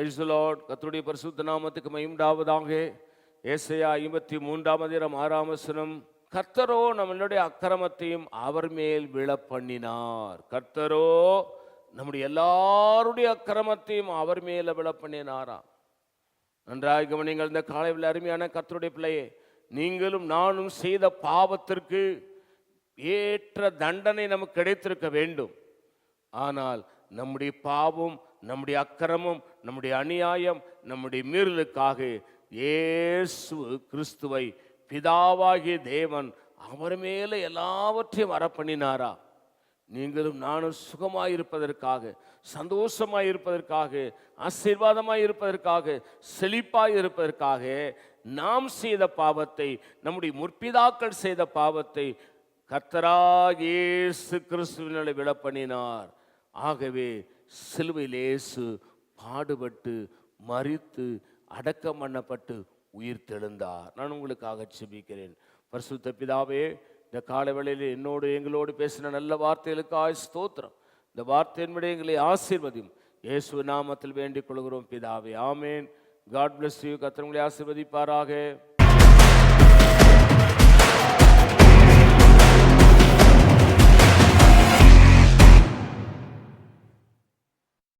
Praise the Lord. கர்த்தருடைய பரிசுத்த நாமத்துக்கு மகிமை உண்டாவதாக. ஏசாயா 53:6 கர்த்தரோ நம்மளுடைய அக்கிரமத்தையும் அவர் மேல் விழ பண்ணினார். கர்த்தரோ நம்முடைய எல்லாருடைய அக்கிரமத்தையும் அவர் மேல விழ பண்ணினாரா? நன்றாக கவனிங்கள். இந்த காலையில் அருமையான கர்த்தருடைய பிள்ளையே, நீங்களும் நானும் செய்த பாவத்திற்கு ஏற்ற தண்டனை நமக்கு கிடைத்திருக்க வேண்டும். ஆனால் நம்முடைய பாவம், நம்முடைய அக்கிரமம், நம்முடைய அநியாயம், நம்முடைய மீறலுக்காக இயேசு கிறிஸ்துவை பிதாவாகிய தேவன் அவர் மேலே எல்லாவற்றையும் வரப்பண்ணினாரா? நீங்களும் நானும் சுகமாயிருப்பதற்காக, சந்தோஷமாயிருப்பதற்காக, ஆசீர்வாதமாயிருப்பதற்காக, செழிப்பாயிருப்பதற்காக நாம் செய்த பாவத்தை, நம்முடைய முற்பிதாக்கள் செய்த பாவத்தை கர்த்தராகிய இயேசு கிறிஸ்துவினாலே விழ பண்ணினார். ஆகவே சிலுவையில் இயேசு பாடுபட்டு மரித்து அடக்கம் பண்ணப்பட்டு உயிர் தெழுந்தார். நான் உங்களுக்காக ஜெபிக்கிறேன். பரிசுத்த பிதாவே, இந்த காலை வேளையில் என்னோடு எங்களோடு பேசின நல்ல வார்த்தைகளுக்காக ஸ்தோத்திரம். இந்த வார்த்தையின்படி எங்களை ஆசீர்வதியும். இயேசு நாமத்தில் வேண்டிக் கொள்கிறோம் பிதாவே, ஆமேன். God bless you. கர்த்தர் உங்களை ஆசீர்வதிப்பாராக.